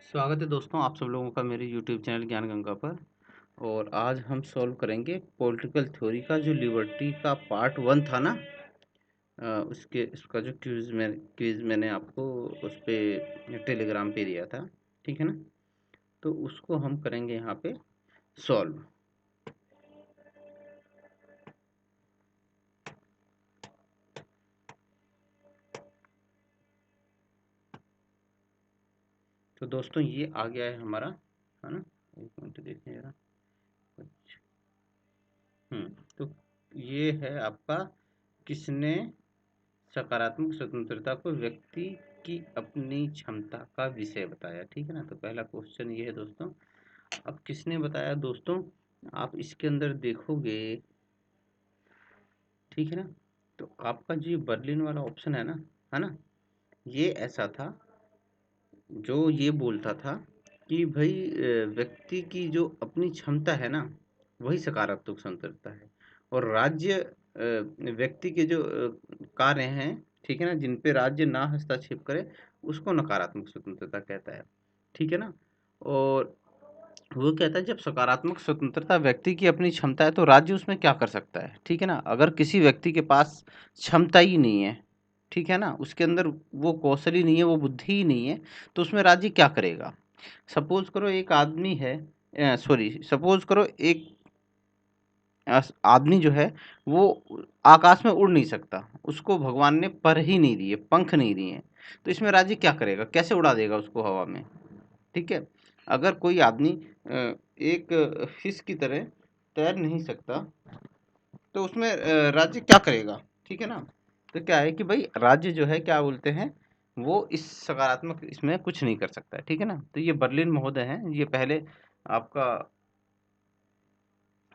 स्वागत है दोस्तों आप सब लोगों का मेरे YouTube चैनल ज्ञान गंगा पर। और आज हम सॉल्व करेंगे पॉलिटिकल थ्योरी का जो लिबर्टी का पार्ट वन था ना। उसका जो क्विज मैंने आपको उस पे टेलीग्राम पे दिया था। ठीक है ना। तो उसको हम करेंगे यहाँ पे सॉल्व। तो दोस्तों ये आ गया है हमारा, है ना। एक मिनट देखें जरा कुछ। तो ये है आपका, किसने सकारात्मक स्वतंत्रता को व्यक्ति की अपनी क्षमता का विषय बताया। ठीक है ना। तो पहला क्वेश्चन ये है दोस्तों। अब किसने बताया दोस्तों, आप इसके अंदर देखोगे। ठीक है ना। तो आपका जो बर्लिन वाला ऑप्शन है ना, ये ऐसा था जो ये बोलता था कि भाई व्यक्ति की जो अपनी क्षमता है ना, वही सकारात्मक स्वतंत्रता है। और राज्य व्यक्ति के जो कार्य हैं, ठीक है ना, जिन पे राज्य ना हस्तक्षेप करे, उसको नकारात्मक स्वतंत्रता कहता है। ठीक है ना। और वो कहता है जब सकारात्मक स्वतंत्रता व्यक्ति की अपनी क्षमता है तो राज्य उसमें क्या कर सकता है। ठीक है ना। अगर किसी व्यक्ति के पास क्षमता ही नहीं है, ठीक है ना, उसके अंदर वो कौशल ही नहीं है, वो बुद्धि ही नहीं है, तो उसमें राज्य क्या करेगा। सपोज करो एक आदमी है, सॉरी सपोज करो एक आदमी जो है वो आकाश में उड़ नहीं सकता, उसको भगवान ने पर ही नहीं दिए, पंख नहीं दिए, तो इसमें राज्य क्या करेगा, कैसे उड़ा देगा उसको हवा में। ठीक है। अगर कोई आदमी एक फिश की तरह तैर नहीं सकता, तो उसमें राज्य क्या करेगा। ठीक है ना। तो क्या है कि भाई राज्य जो है क्या बोलते हैं, वो इस सकारात्मक इसमें कुछ नहीं कर सकता है। ठीक है ना। तो ये बर्लिन महोदय हैं, ये पहले आपका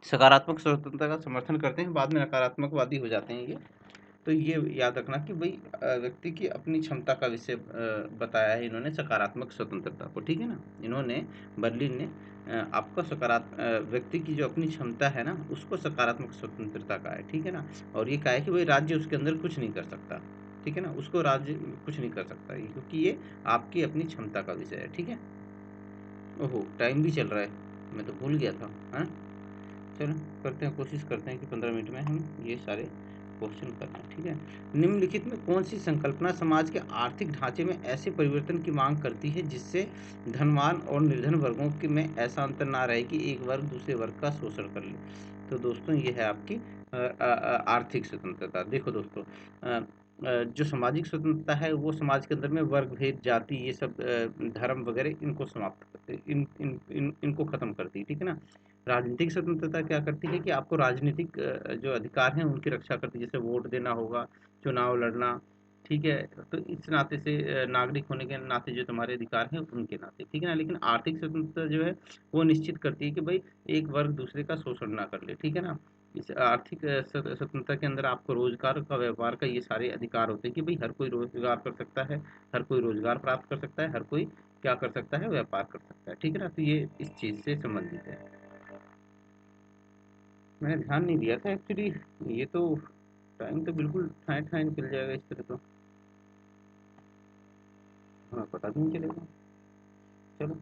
सकारात्मक स्वतंत्रता का समर्थन करते हैं, बाद में नकारात्मकवादी हो जाते हैं ये। तो ये याद रखना कि भाई व्यक्ति की अपनी क्षमता का विषय बताया है इन्होंने सकारात्मक स्वतंत्रता को। ठीक है ना। इन्होंने बर्लिन ने आपका व्यक्ति की जो अपनी क्षमता है ना, उसको सकारात्मक स्वतंत्रता कहा है। ठीक है ना। और ये कहा है कि भाई राज्य उसके अंदर कुछ नहीं कर सकता। ठीक है ना। उसको राज्य कुछ नहीं कर सकता क्योंकि ये आपकी अपनी क्षमता का विषय है। ठीक है। ओहो टाइम भी चल रहा है, मैं तो भूल गया था। हाँ चलो करते हैं, कोशिश करते हैं कि 15 मिनट में हम ये सारे क्वेश्चन कर लें। ठीक है। निम्नलिखित में कौन सी संकल्पना समाज के आर्थिक ढांचे में ऐसे परिवर्तन की मांग करती है जिससे धनवान और निर्धन वर्गों के में ऐसा अंतर ना रहे कि एक वर्ग दूसरे वर्ग का शोषण कर ले। तो दोस्तों ये है आपकी आर्थिक स्वतंत्रता। देखो दोस्तों, जो सामाजिक स्वतंत्रता है वो समाज के अंदर में वर्ग भेद जाति ये सब धर्म वगैरह इनको समाप्त करते, इनको खत्म करती है। ठीक है ना। राजनीतिक स्वतंत्रता क्या करती है कि आपको राजनीतिक जो अधिकार हैं उनकी रक्षा करती है, जैसे वोट देना होगा, चुनाव लड़ना। ठीक है। तो इस नाते से नागरिक होने के नाते जो तुम्हारे अधिकार हैं उनके नाते। ठीक है ना। लेकिन आर्थिक स्वतंत्रता जो है वो निश्चित करती है कि भाई एक वर्ग दूसरे का शोषण ना कर ले। ठीक है ना। इस आर्थिक स्वतंत्रता के अंदर आपको रोजगार का, व्यापार का, ये सारे अधिकार होते हैं कि भाई हर कोई रोजगार कर सकता है, हर कोई रोजगार प्राप्त कर सकता है, हर कोई क्या कर सकता है, व्यापार कर सकता है। ठीक है ना। तो ये इस चीज से संबंधित है। मैंने ध्यान नहीं दिया था एक्चुअली। ये तो टाइम तो बिल्कुल ठाए ठाए निकल जाएगा इस तरह तो। हाँ पता भी नहीं चलेगा। चलो,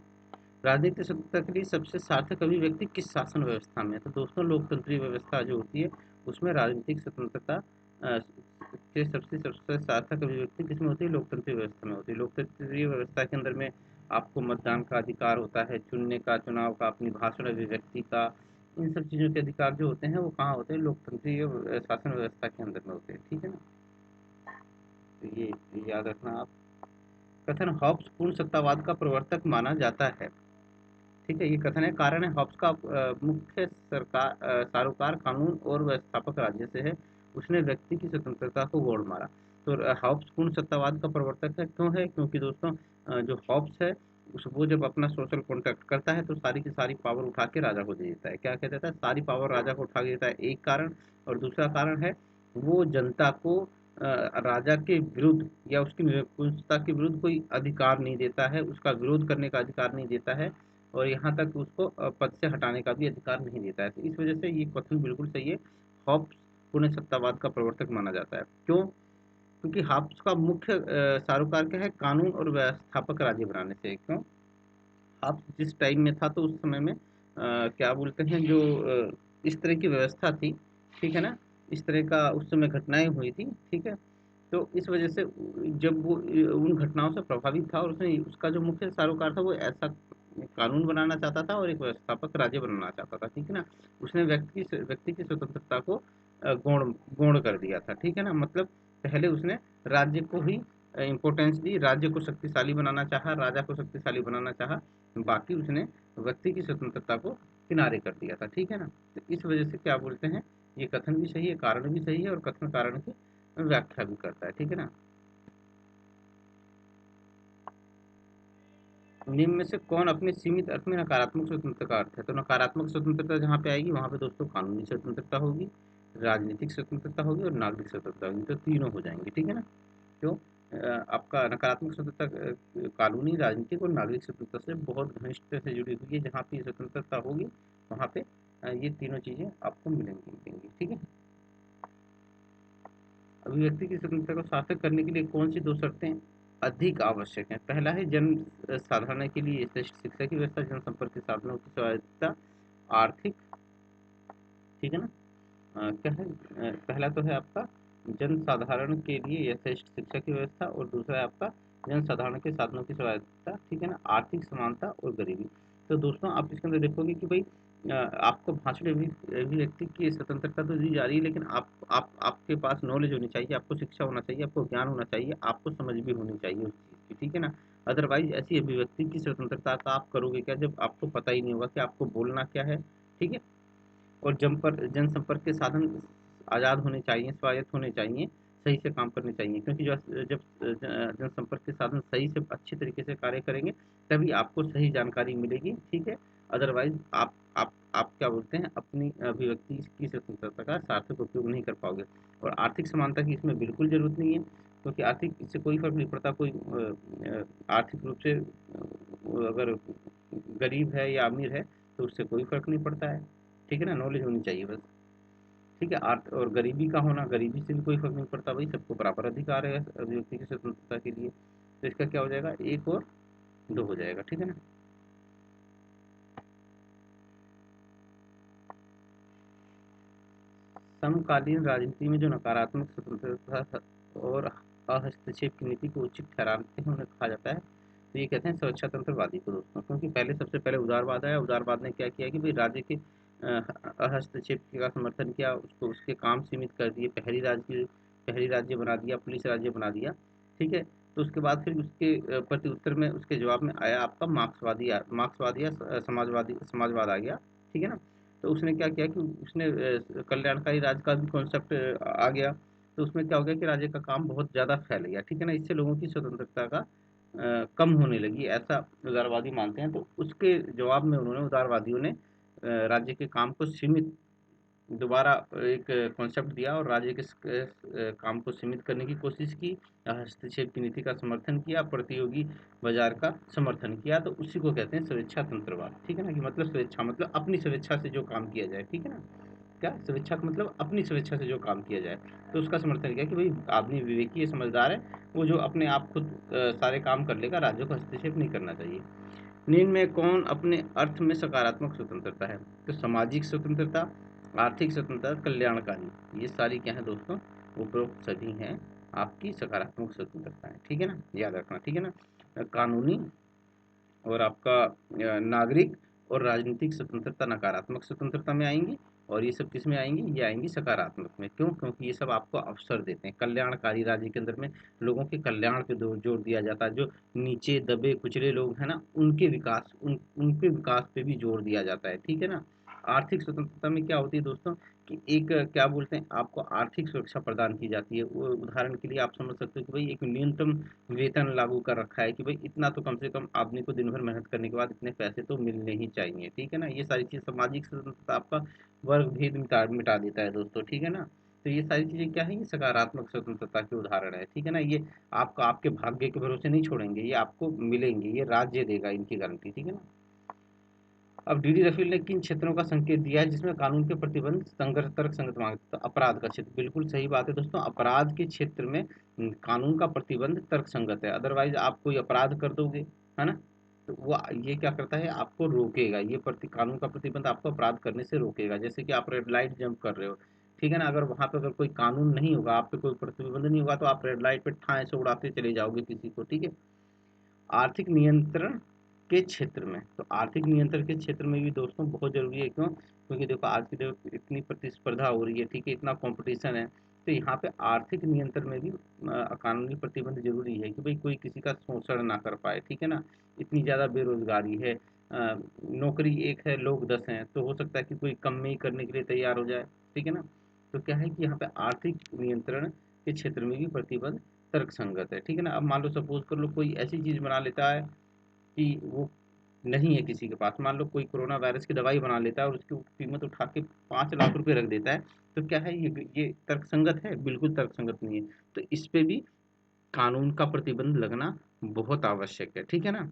राजनीतिक स्वतंत्रता के लिए सबसे सार्थक अभिव्यक्ति किस शासन व्यवस्था में है। तो दोस्तों लोकतंत्रीय व्यवस्था जो होती है उसमें राजनीतिक स्वतंत्रता के सबसे सबसे सार्थक अभिव्यक्ति किसमें होती है, लोकतंत्रीय व्यवस्था में होती है। लोकतंत्रीय व्यवस्था के अंदर में आपको मतदान का अधिकार होता है, चुनने का, चुनाव का, अपनी भाषण अभिव्यक्ति का, इन सब चीज़ों के अधिकार जो होते हैं वो कहाँ होते हैं, लोकतंत्रीय शासन व्यवस्था के अंदर में होते हैं। ठीक है ना। तो ये याद रखना आप। कथन हॉब्स पूर्ण सत्तावाद का प्रवर्तक माना जाता है। ठीक है। ये कथन है, कारण है हॉब्स का मुख्य सारोकार कानून और व्यवस्थापक राज्य से है, उसने व्यक्ति की स्वतंत्रता को गोड़ मारा। तो हॉब्स पूर्ण सत्तावाद का प्रवर्तक है, क्यों है, क्योंकि दोस्तों जो हॉब्स है वो जब अपना सोशल कॉन्ट्रैक्ट करता है तो सारी की सारी पावर उठा के राजा को दे देता है। क्या कह देता है, सारी पावर राजा को उठा के देता है, एक कारण। और दूसरा कारण है वो जनता को राजा के विरुद्ध या उसकी निरंकुशता के विरुद्ध कोई अधिकार नहीं देता है, उसका विरोध करने का अधिकार नहीं देता है, और यहाँ तक उसको पद से हटाने का भी अधिकार नहीं देता है। तो इस वजह से ये कथन बिल्कुल सही है। हॉब्स पूर्ण सत्तावाद का प्रवर्तक माना जाता है। क्यों, क्योंकि हॉब्स का मुख्य सारोकार क्या है, कानून और व्यवस्थापक राज्य बनाने से। क्यों, आप जिस टाइम में था तो उस समय में क्या बोलते हैं जो इस तरह की व्यवस्था थी, ठीक है ना? इस तरह का उस समय घटनाएँ हुई थी, ठीक है? तो इस वजह से जब वो उन घटनाओं से प्रभावित था और उसने उसका जो मुख्य सरोकार था वो ऐसा कानून बनाना चाहता था और एक व्यवस्थापक राज्य बनाना चाहता था, ठीक है ना? उसने व्यक्ति की स्वतंत्रता को गौण गौण कर दिया था, ठीक है ना? मतलब पहले उसने राज्य को ही इम्पोर्टेंस दी, राज्य को शक्तिशाली बनाना चाहा, राजा को शक्तिशाली बनाना चाहा, बाकी उसने व्यक्ति की स्वतंत्रता को किनारे कर दिया था, ठीक है ना? तो इस वजह से क्या बोलते हैं, ये कथन भी सही है, कारण भी सही है और कथन कारण की व्याख्या भी करता है, ठीक है ना? निम्न में से कौन अपने सीमित अर्थ में नकारात्मक स्वतंत्रता का अर्थ है? तो नकारात्मक स्वतंत्रता जहाँ पे आएगी वहाँ पे दोस्तों कानूनी स्वतंत्रता होगी, राजनीतिक स्वतंत्रता होगी और नागरिक स्वतंत्रता होगी, तो तीनों हो जाएंगे, ठीक है ना? क्यों? आपका नकारात्मक स्वतंत्रता कानूनी, राजनीतिक और नागरिक स्वतंत्रता से बहुत घनिष्ठ से जुड़ी हुई है। जहाँ पे स्वतंत्रता होगी वहाँ पे ये तीनों चीज़ें आपको मिलेंगी, ठीक है? अभिव्यक्ति की स्वतंत्रता को सार्थक करने के लिए कौन सी दो शर्तें अधिक आवश्यक हैं? पहला है जन साधारण के लिए श्रेष्ठ शिक्षा की व्यवस्था, जनसंपर्क के साधनों की स्वायत्तता, आर्थिक, ठीक है ना? क्या है? पहला तो है आपका जनसाधारण के लिए यथेष्ट शिक्षा की व्यवस्था और दूसरा है आपका जनसाधारण के साधनों की स्वायत्तता, ठीक है ना? आर्थिक समानता और गरीबी। तो दोस्तों आप इसके अंदर देखोगे कि भाई आपको भाषण अभिव्यक्ति की स्वतंत्रता तो दी जा रही है, लेकिन आप आपके पास नॉलेज होनी चाहिए, आपको शिक्षा होना चाहिए, आपको ज्ञान होना चाहिए, आपको समझ भी होनी चाहिए उस चीज़ की, ठीक है ना? अदरवाइज ऐसी अभिव्यक्ति की स्वतंत्रता का आप करोगे क्या जब आपको पता ही नहीं होगा कि आपको बोलना क्या है, ठीक है? और जनसंपर्क के साधन आज़ाद होने चाहिए, स्वायत्त होने चाहिए, सही से काम करने चाहिए, क्योंकि जब जनसंपर्क के साधन सही से अच्छे तरीके से कार्य करेंगे तभी आपको सही जानकारी मिलेगी, ठीक है? अदरवाइज आप क्या बोलते हैं अपनी अभिव्यक्ति की स्वतंत्रता का सार्थक उपयोग नहीं कर पाओगे। और आर्थिक समानता की इसमें बिल्कुल जरूरत नहीं है, क्योंकि आर्थिक इससे कोई फर्क नहीं पड़ता, कोई आर्थिक रूप से अगर गरीब है या अमीर है तो उससे कोई फर्क नहीं पड़ता है, ठीक है ना? नॉलेज होनी चाहिए बस, ठीक है? अर्थ और गरीबी का होना, गरीबी से भी कोई फर्क नहीं पड़ता भाई, सबको बराबर अधिकार है अभिव्यक्ति की स्वतंत्रता के लिए। तो इसका क्या हो जाएगा, एक और दो हो जाएगा, ठीक है ना? समकालीन राजनीति में जो नकारात्मक स्वतंत्रता और हस्तक्षेप की नीति को उचित ठहराते हैं उन्हें कहा जाता है, तो ये कहते हैं स्वेच्छा तंत्रवादी को दोस्तों, क्योंकि पहले सबसे पहले उदारवाद आया, उदारवाद ने क्या किया कि भाई राज्य के हस्तक्षेप का समर्थन किया, उसको उसके काम सीमित कर दिए, पहली राज्य बना दिया, पुलिस राज्य बना दिया, ठीक है? तो उसके बाद फिर उसके प्रति उत्तर में उसके जवाब में आया आपका मार्क्सवादी या समाजवाद आ गया, ठीक है ना? तो उसने क्या किया कि उसने कल्याणकारी राज्य का भी कॉन्सेप्ट आ गया, तो उसमें क्या हो गया कि राज्य का काम बहुत ज़्यादा फैल गया, ठीक है ना? इससे लोगों की स्वतंत्रता का कम होने लगी, ऐसा उदारवादी मानते हैं। तो उसके जवाब में उन्होंने उदारवादियों ने राज्य के काम को सीमित दोबारा एक कॉन्सेप्ट दिया और राज्य के काम को सीमित करने की कोशिश की, हस्तक्षेप की नीति का समर्थन किया, प्रतियोगी बाजार का समर्थन किया, तो उसी को कहते हैं स्वेच्छा तंत्रवाद, ठीक है ना? कि मतलब स्वेच्छा मतलब अपनी स्वेच्छा से जो काम किया जाए, ठीक है ना? क्या स्वेच्छा का मतलब अपनी स्वेच्छा से जो काम किया जाए, तो उसका समर्थन किया कि भाई आदमी विवेकी है, समझदार है, वो जो अपने आप खुद सारे काम कर लेगा, राज्यों को हस्तक्षेप नहीं करना चाहिए। निम्न में कौन अपने अर्थ में सकारात्मक स्वतंत्रता है? तो सामाजिक स्वतंत्रता, आर्थिक स्वतंत्रता, कल्याणकारी, ये सारी क्या है दोस्तों? उपरोक्त सभी हैं आपकी सकारात्मक स्वतंत्रता है, ठीक है ना? याद रखना, ठीक है ना? कानूनी और आपका नागरिक और राजनीतिक स्वतंत्रता नकारात्मक स्वतंत्रता में आएंगी, और ये सब किस में आएंगी? ये आएंगी सकारात्मक में। क्यों? क्योंकि ये सब आपको अवसर देते हैं। कल्याणकारी राज्य के अंदर में लोगों के कल्याण पे जोर दिया जाता है, जो नीचे दबे कुचले लोग हैं ना, उनके विकास पे भी जोर दिया जाता है, ठीक है ना? आर्थिक स्वतंत्रता में क्या होती है दोस्तों कि एक क्या बोलते हैं आपको आर्थिक सुरक्षा प्रदान की जाती है। वो उदाहरण के लिए आप समझ सकते हो कि भाई एक न्यूनतम वेतन लागू कर रखा है कि भाई इतना तो कम से कम आदमी को दिन भर मेहनत करने के बाद इतने पैसे तो मिलने ही चाहिए, ठीक है ना? ये सारी चीज़ सामाजिक स्वतंत्रता आपका वर्ग भेद मिटा मिटा देता है दोस्तों, ठीक है ना? तो ये सारी चीज़ें क्या है, ये सकारात्मक स्वतंत्रता के उदाहरण है, ठीक है ना? ये आपको आपके भाग्य के भरोसे नहीं छोड़ेंगे, ये आपको मिलेंगे, ये राज्य देगा इनकी गारंटी, ठीक है ना? अब डीडी रफील ने किन क्षेत्रों का संकेत दिया है जिसमें कानून के प्रतिबंध संघर्ष तर्क संगत मांगते? तो अपराध का क्षेत्र, बिल्कुल सही बात है दोस्तों, अपराध के क्षेत्र में कानून का प्रतिबंध तर्क संगत है, अदरवाइज आप कोई अपराध कर दोगे, है ना? तो वो ये क्या करता है, आपको रोकेगा, ये कानून का प्रतिबंध आपको अपराध करने से रोकेगा। जैसे कि आप रेड लाइट जंप कर रहे हो, ठीक है ना, अगर वहाँ पे अगर कोई कानून नहीं होगा, आप पे कोई प्रतिबंध नहीं होगा, तो आप रेड लाइट पे ठाएँ से उड़ाते चले जाओगे किसी को, ठीक है। आर्थिक नियंत्रण के क्षेत्र में, तो आर्थिक नियंत्रण के क्षेत्र में भी दोस्तों बहुत ज़रूरी है। क्यों? क्योंकि देखो आज की देखो इतनी प्रतिस्पर्धा हो रही है, ठीक है, इतना कॉम्पिटिशन है, तो यहाँ पे आर्थिक नियंत्रण में भी कानूनी प्रतिबंध ज़रूरी है कि भाई कोई किसी का शोषण ना कर पाए, ठीक है ना। इतनी ज़्यादा बेरोज़गारी है, नौकरी एक है, लोग 10 हैं, तो हो सकता है कि कोई कम में ही करने के लिए तैयार हो जाए, ठीक है ना। तो क्या है कि यहाँ पे आर्थिक नियंत्रण के क्षेत्र में भी प्रतिबंध तर्कसंगत है, ठीक है ना। अब मान लो सपोज़ कर लो कोई ऐसी चीज़ बना लेता है कि वो नहीं है किसी के पास, मान लो कोई कोरोना वायरस की दवाई बना लेता है और उसकी कीमत उठा के 5 लाख रुपए रख देता है, तो क्या है ये तर्कसंगत है? बिल्कुल तर्कसंगत नहीं है। तो इस पे भी कानून का प्रतिबंध लगना बहुत आवश्यक है, ठीक है ना।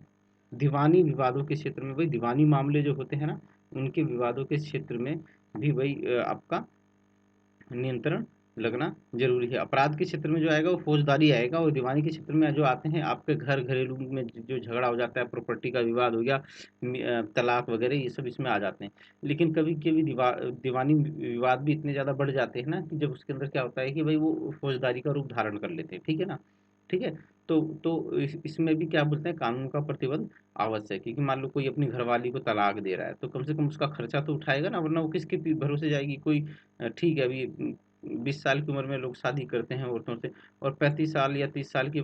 दीवानी विवादों के क्षेत्र में, भाई दीवानी मामले जो होते हैं ना, उनके विवादों के क्षेत्र में भी भाई आपका नियंत्रण लगना ज़रूरी है। अपराध के क्षेत्र में जो आएगा वो फौजदारी आएगा, और दीवानी के क्षेत्र में जो आते हैं आपके घर घरेलू में जो झगड़ा हो जाता है, प्रॉपर्टी का विवाद हो गया, तलाक वगैरह, ये सब इसमें आ जाते हैं। लेकिन कभी कभी दीवानी विवाद भी इतने ज़्यादा बढ़ जाते हैं ना, कि जब उसके अंदर क्या होता है कि भाई वो फौजदारी का रूप धारण कर लेते हैं, ठीक है ना। ठीक है। तो इसमें भी क्या बोलते हैं, कानून का प्रतिबंध आवश्यक है, क्योंकि मान लो कोई अपनी घरवाली को तलाक दे रहा है, तो कम से कम उसका खर्चा तो उठाएगा ना, वरना वो किसके भरोसे जाएगी। कोई ठीक है, अभी 20 साल की उम्र में लोग शादी करते हैं औरतों से, और 35 साल या 30 साल की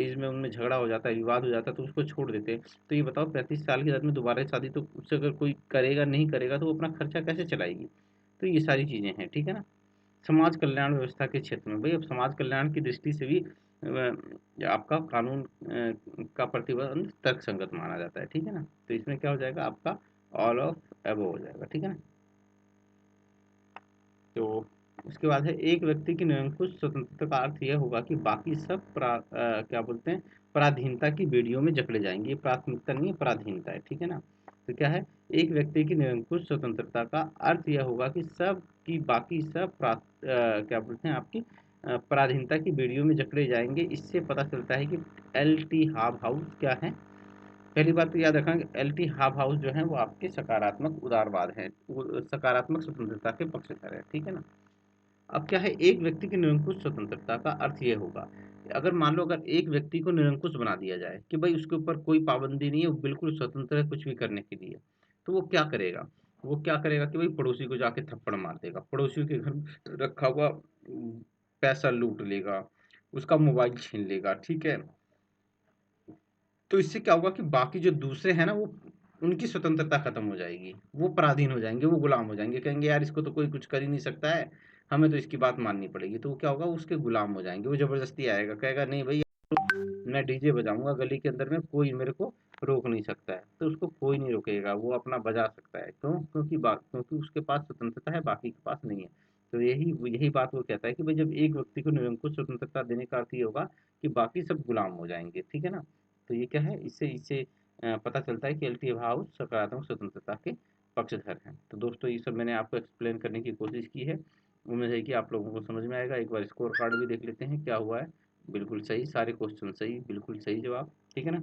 एज में उनमें झगड़ा हो जाता है, विवाद हो जाता है, तो उसको छोड़ देते हैं। तो ये बताओ 35 साल की उम्र में दोबारा शादी, तो उससे अगर कोई करेगा नहीं करेगा, तो वो अपना खर्चा कैसे चलाएगी। तो ये सारी चीज़ें हैं, ठीक है ना। समाज कल्याण व्यवस्था के क्षेत्र में, भाई अब समाज कल्याण की दृष्टि से भी आपका कानून का प्रतिबंध तर्कसंगत माना जाता है, ठीक है ना। तो इसमें क्या हो जाएगा, आपका ऑल ऑफ एबो हो जाएगा, ठीक है ना। तो उसके बाद है, एक व्यक्ति की निरंकुश स्वतंत्रता का अर्थ यह होगा कि बाकी सब क्या बोलते हैं, पराधीनता की बेड़ियों में जकड़े जाएंगे। ये प्राथमिकता नहीं है, पराधीनता है, ठीक है ना। तो क्या है, एक व्यक्ति की निरंकुश स्वतंत्रता का अर्थ यह होगा कि सब की बाकी सब क्या बोलते हैं आपकी पराधीनता की बेड़ियों में जकड़े जाएंगे। इससे पता चलता है कि एल टी हाव हाउस क्या है। पहली बात तो याद रखना कि एल टी हाव हाउस जो है वो आपके सकारात्मक उदारवाद है, वो सकारात्मक स्वतंत्रता के पक्षधर है, ठीक है ना। अब क्या है, एक व्यक्ति की निरंकुश स्वतंत्रता का अर्थ ये होगा कि अगर मान लो अगर एक व्यक्ति को निरंकुश बना दिया जाए कि भाई उसके ऊपर कोई पाबंदी नहीं है, वो बिल्कुल स्वतंत्र है कुछ भी करने के लिए, तो वो क्या करेगा, वो क्या करेगा कि भाई पड़ोसी को जाके थप्पड़ मार देगा, पड़ोसियों के घर में रखा हुआ पैसा लूट लेगा, उसका मोबाइल छीन लेगा, ठीक है। तो इससे क्या होगा कि बाकी जो दूसरे हैं ना, वो उनकी स्वतंत्रता खत्म हो जाएगी, वो पराधीन हो जाएंगे, वो गुलाम हो जाएंगे, कहेंगे यार इसको तो कोई कुछ कर ही नहीं सकता है, हमें तो इसकी बात माननी पड़ेगी। तो वो क्या होगा, उसके गुलाम हो जाएंगे, वो जबरदस्ती आएगा, कहेगा नहीं भाई मैं डीजे बजाऊंगा गली के अंदर में, कोई मेरे को रोक नहीं सकता है, तो उसको कोई नहीं रोकेगा, वो अपना बजा सकता है। क्यों? क्योंकि उसके पास स्वतंत्रता है, बाकी के पास नहीं है। तो यही यही बात वो कहता है कि भाई जब एक व्यक्ति को निरंकुश स्वतंत्रता देने का अर्थ ये होगा कि बाकी सब गुलाम हो जाएंगे, ठीक है ना। तो ये क्या है, इससे इससे पता चलता है कि एल भाव सकारात्मक स्वतंत्रता के पक्षधर हैं। तो दोस्तों ये सब मैंने आपको एक्सप्लेन करने की कोशिश की है, उम्मीद है कि आप लोगों को समझ में आएगा। एक बार स्कोर कार्ड भी देख लेते हैं क्या हुआ है। बिल्कुल सही, सारे क्वेश्चन सही, बिल्कुल सही जवाब, ठीक है ना।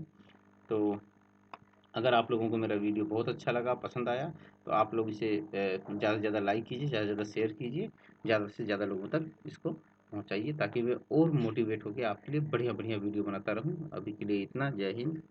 तो अगर आप लोगों को मेरा वीडियो बहुत अच्छा लगा, पसंद आया, तो आप लोग इसे ज़्यादा से ज़्यादा लाइक कीजिए, ज़्यादा से ज़्यादा शेयर कीजिए, ज़्यादा से ज़्यादा लोगों तक इसको पहुंचाइए, ताकि मैं और मोटिवेट होकर आपके लिए बढ़िया बढ़िया वीडियो बनाता रहूं। अभी के लिए इतना, जय हिंद।